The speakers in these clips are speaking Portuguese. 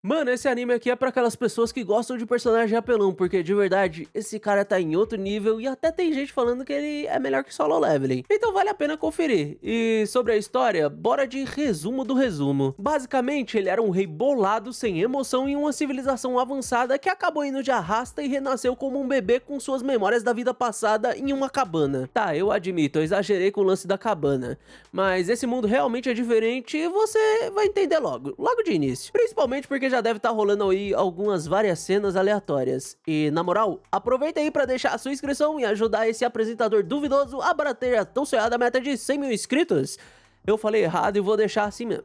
Mano, esse anime aqui é pra aquelas pessoas que gostam de personagem apelão, porque de verdade, esse cara tá em outro nível e até tem gente falando que ele é melhor que Solo Leveling. Então vale a pena conferir. E sobre a história, bora de resumo do resumo. Basicamente, ele era um rei bolado, sem emoção, em uma civilização avançada que acabou indo de arrasta e renasceu como um bebê com suas memórias da vida passada em uma cabana. Tá, eu admito, eu exagerei com o lance da cabana, mas esse mundo realmente é diferente e você vai entender logo de início. Principalmente porque já deve estar rolando aí algumas várias cenas aleatórias. E na moral, aproveita aí pra deixar a sua inscrição e ajudar esse apresentador duvidoso a bater a tão sonhada meta de 100 mil inscritos. Eu falei errado e vou deixar assim mesmo.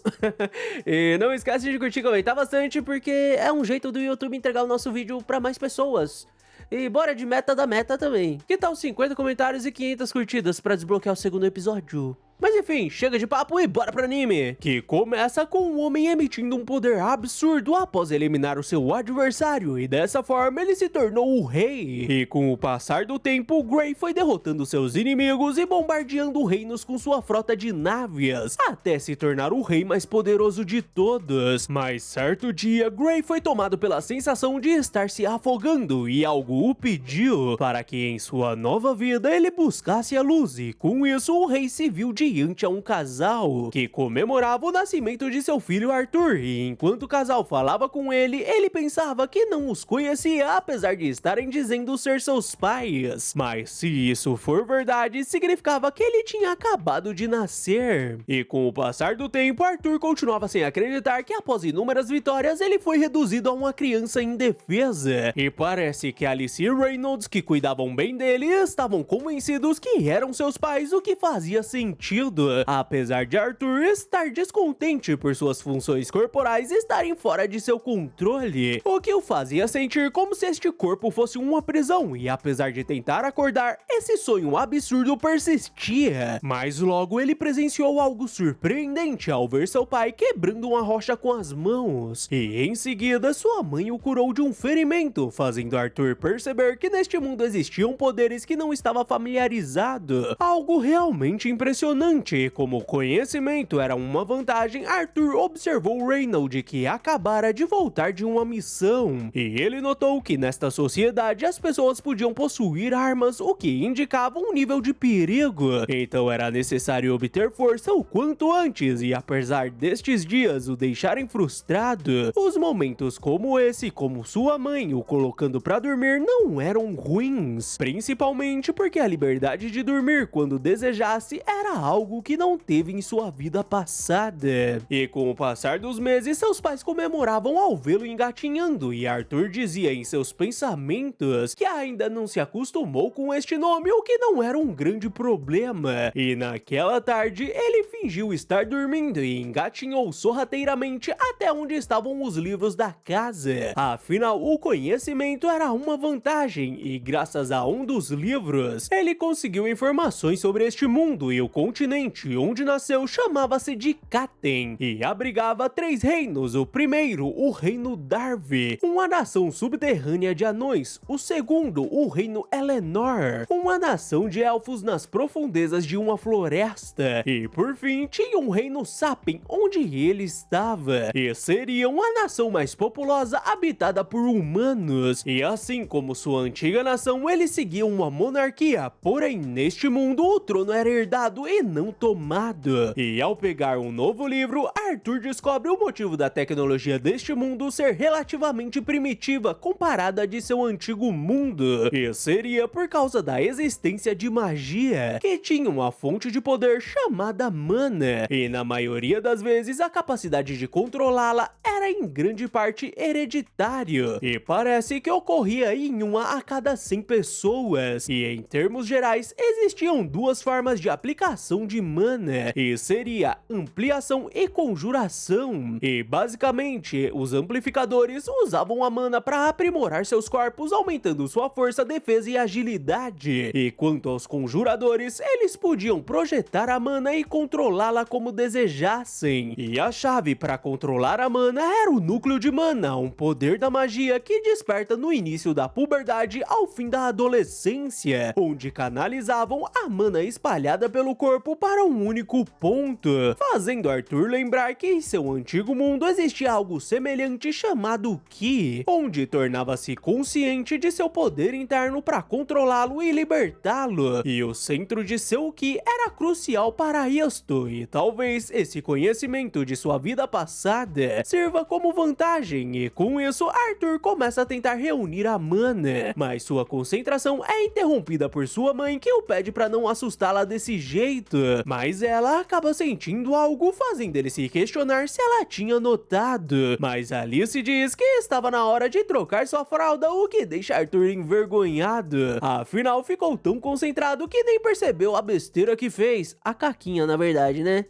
E não esquece de curtir e comentar bastante, porque é um jeito do YouTube entregar o nosso vídeo pra mais pessoas. E bora de meta da meta também. Que tal 50 comentários e 500 curtidas pra desbloquear o segundo episódio? Mas enfim, chega de papo e bora pro anime, que começa com um homem emitindo um poder absurdo após eliminar o seu adversário, e dessa forma ele se tornou o rei. E com o passar do tempo, Gray foi derrotando seus inimigos e bombardeando reinos com sua frota de navias, até se tornar o rei mais poderoso de todos. Mas certo dia, Gray foi tomado pela sensação de estar se afogando, e algo o pediu para que em sua nova vida ele buscasse a luz, e com isso o rei se viu diante a um casal que comemorava o nascimento de seu filho Arthur, e enquanto o casal falava com ele, ele pensava que não os conhecia, apesar de estarem dizendo ser seus pais. Mas se isso for verdade, significava que ele tinha acabado de nascer. E com o passar do tempo, Arthur continuava sem acreditar que após inúmeras vitórias, ele foi reduzido a uma criança indefesa. E parece que Alice e Reynolds, que cuidavam bem dele, estavam convencidos que eram seus pais, o que fazia sentido, apesar de Arthur estar descontente por suas funções corporais estarem fora de seu controle, o que o fazia sentir como se este corpo fosse uma prisão, e apesar de tentar acordar, esse sonho absurdo persistia. Mas logo ele presenciou algo surpreendente ao ver seu pai quebrando uma rocha com as mãos, e em seguida sua mãe o curou de um ferimento, fazendo Arthur perceber que neste mundo existiam poderes que não estava familiarizado, algo realmente impressionante. E como o conhecimento era uma vantagem, Arthur observou Reynolds, que acabara de voltar de uma missão, e ele notou que nesta sociedade as pessoas podiam possuir armas, o que indicava um nível de perigo. Então era necessário obter força o quanto antes, e apesar destes dias o deixarem frustrado, os momentos como esse, como sua mãe o colocando pra dormir, não eram ruins, principalmente porque a liberdade de dormir quando desejasse era algo que não teve em sua vida passada. E com o passar dos meses, seus pais comemoravam ao vê-lo engatinhando, e Arthur dizia em seus pensamentos que ainda não se acostumou com este nome, o que não era um grande problema. E naquela tarde, ele fingiu estar dormindo e engatinhou sorrateiramente até onde estavam os livros da casa. Afinal, o conhecimento era uma vantagem, e graças a um dos livros, ele conseguiu informações sobre este mundo, e o continente onde nasceu chamava-se de Catem e abrigava 3 reinos. O primeiro, o reino Darvi, uma nação subterrânea de anões. O segundo, o reino Eleanor, uma nação de elfos nas profundezas de uma floresta. E por fim, tinha um reino Sapien, onde ele estava, e seria uma nação mais populosa habitada por humanos. E assim como sua antiga nação, ele seguia uma monarquia, porém neste mundo o trono era herdado e não tomado. E ao pegar um novo livro, Arthur descobre o motivo da tecnologia deste mundo ser relativamente primitiva comparada à de seu antigo mundo, e seria por causa da existência de magia, que tinha uma fonte de poder chamada mana, e na maioria das vezes a capacidade de controlá-la era em grande parte hereditário, e parece que ocorria em uma a cada 100 pessoas, e em termos gerais existiam duas formas de aplicação de mana, e seria ampliação e conjuração, e basicamente os amplificadores usavam a mana para aprimorar seus corpos, aumentando sua força, defesa e agilidade, e quanto aos conjuradores, eles podiam projetar a mana e controlá-la como desejassem, e a chave para controlar a mana era o núcleo de mana, um poder da magia que desperta no início da puberdade ao fim da adolescência, onde canalizavam a mana espalhada pelo corpo corpo para um único ponto, fazendo Arthur lembrar que em seu antigo mundo existia algo semelhante chamado Ki, onde tornava-se consciente de seu poder interno para controlá-lo e libertá-lo, e o centro de seu Ki era crucial para isto, e talvez esse conhecimento de sua vida passada sirva como vantagem, e com isso Arthur começa a tentar reunir a mana, mas sua concentração é interrompida por sua mãe, que o pede para não assustá-la desse jeito, mas ela acaba sentindo algo, fazendo ele se questionar se ela tinha notado, mas Alice diz que estava na hora de trocar sua fralda, o que deixa Arthur envergonhado, afinal ficou tão concentrado que nem percebeu a besteira que fez, a caquinha na verdade, né?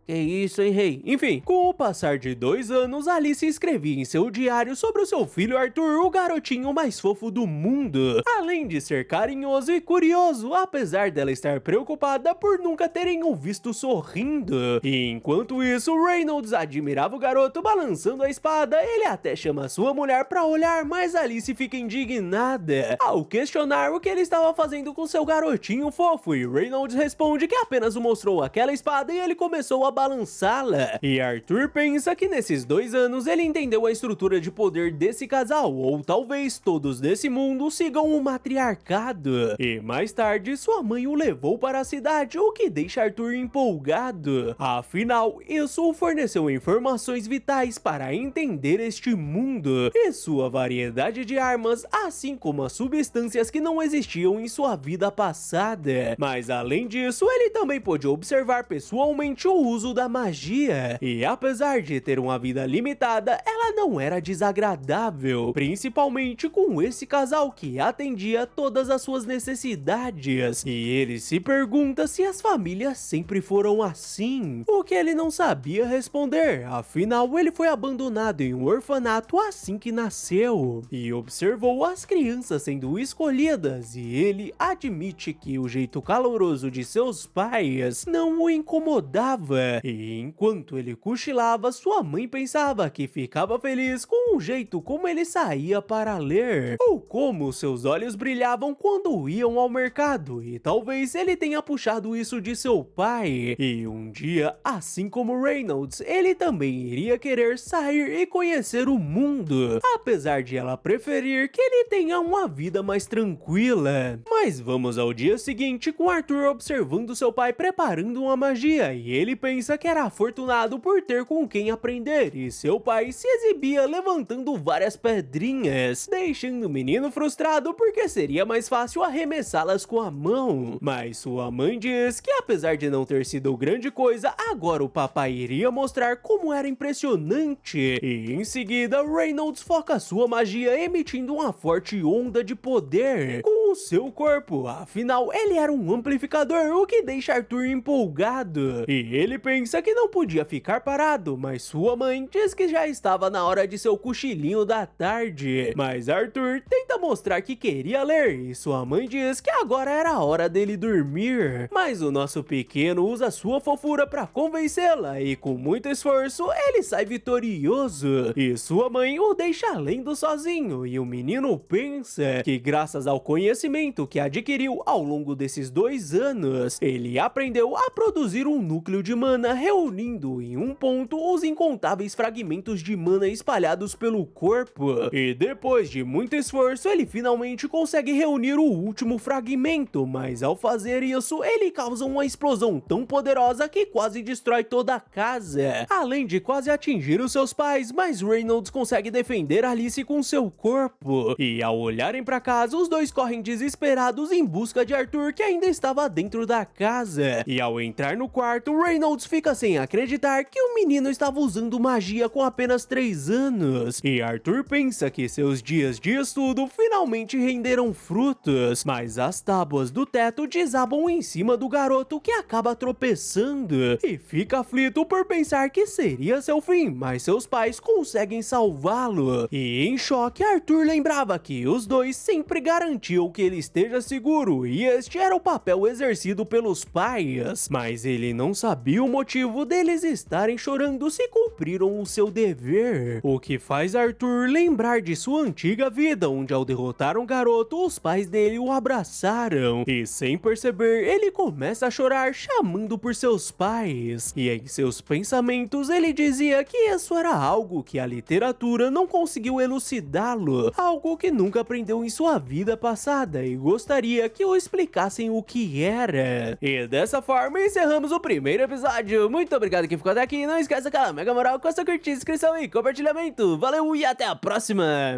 Que isso, hein, rei? Enfim, com o passar de 2 anos, Alice escrevia em seu diário sobre o seu filho Arthur, o garotinho mais fofo do mundo. Além de ser carinhoso e curioso, apesar dela estar preocupada por nunca terem o visto sorrindo. E enquanto isso, Reynolds admirava o garoto balançando a espada, ele até chama sua mulher pra olhar, mas Alice fica indignada ao questionar o que ele estava fazendo com seu garotinho fofo, e Reynolds responde que apenas o mostrou aquela espada e ele começou a balançá-la. E Arthur pensa que nesses 2 anos ele entendeu a estrutura de poder desse casal, ou talvez todos desse mundo sigam o matriarcado. E mais tarde, sua mãe o levou para a cidade, o que deixa Arthur empolgado. Afinal, isso o forneceu informações vitais para entender este mundo e sua variedade de armas, assim como as substâncias que não existiam em sua vida passada. Mas além disso, ele também pôde observar pessoalmente o uso da magia, e apesar de ter uma vida limitada, ela não era desagradável, principalmente com esse casal que atendia todas as suas necessidades, e ele se pergunta se as famílias sempre foram assim, o que ele não sabia responder, afinal ele foi abandonado em um orfanato assim que nasceu, e observou as crianças sendo escolhidas, e ele admite que o jeito caloroso de seus pais não o incomodava. E enquanto ele cochilava, sua mãe pensava que ficava feliz com o jeito como ele saía para ler, ou como seus olhos brilhavam quando iam ao mercado, e talvez ele tenha puxado isso de seu pai. E um dia, assim como Reynolds, ele também iria querer sair e conhecer o mundo, apesar de ela preferir que ele tenha uma vida mais tranquila. Mas vamos ao dia seguinte, com Arthur observando seu pai preparando uma magia, e ele pensa que era afortunado por ter com quem aprender, e seu pai se exibia levantando várias pedrinhas, deixando o menino frustrado porque seria mais fácil arremessá-las com a mão. Mas sua mãe diz que apesar de não ter sido grande coisa, agora o papai iria mostrar como era impressionante, e em seguida Reynolds foca sua magia emitindo uma forte onda de poder com o seu corpo, afinal ele era um amplificador, o que deixa Arthur empolgado, e ele pensa que não podia ficar parado, mas sua mãe diz que já estava na hora de seu cochilinho da tarde. Mas Arthur tenta mostrar que queria ler, e sua mãe diz que agora era a hora dele dormir. Mas o nosso pequeno usa sua fofura para convencê-la, e com muito esforço ele sai vitorioso. E sua mãe o deixa lendo sozinho, e o menino pensa que graças ao conhecimento que adquiriu ao longo desses 2 anos, ele aprendeu a produzir um núcleo de mana, reunindo em um ponto os incontáveis fragmentos de mana espalhados pelo corpo. E depois de muito esforço, ele finalmente consegue reunir o último fragmento, mas ao fazer isso, ele causa uma explosão tão poderosa que quase destrói toda a casa, além de quase atingir os seus pais, mas Reynolds consegue defender Alice com seu corpo. E ao olharem para casa, os dois correm desesperados em busca de Arthur, que ainda estava dentro da casa. E ao entrar no quarto, Reynolds fica sem acreditar que o menino estava usando magia com apenas 3 anos. E Arthur pensa que seus dias de estudo finalmente renderam frutos, mas as tábuas do teto desabam em cima do garoto, que acaba tropeçando e fica aflito por pensar que seria seu fim, mas seus pais conseguem salvá-lo. E em choque, Arthur lembrava que os dois sempre garantiam que ele esteja seguro, e este era o papel exercido pelos pais. Mas ele não sabia o motivo deles estarem chorando se cumpriram o seu dever. O que faz Arthur lembrar de sua antiga vida, onde ao derrotar um garoto, os pais dele o abraçaram. E sem perceber, ele começa a chorar, chamando por seus pais. E em seus pensamentos, ele dizia que isso era algo que a literatura não conseguiu elucidá-lo, algo que nunca aprendeu em sua vida passada e gostaria que o explicassem o que era. E dessa forma encerramos o primeiro episódio. Muito obrigado quem ficou até aqui. Não esqueça aquela mega moral com a sua curtida, inscrição e compartilhamento. Valeu e até a próxima!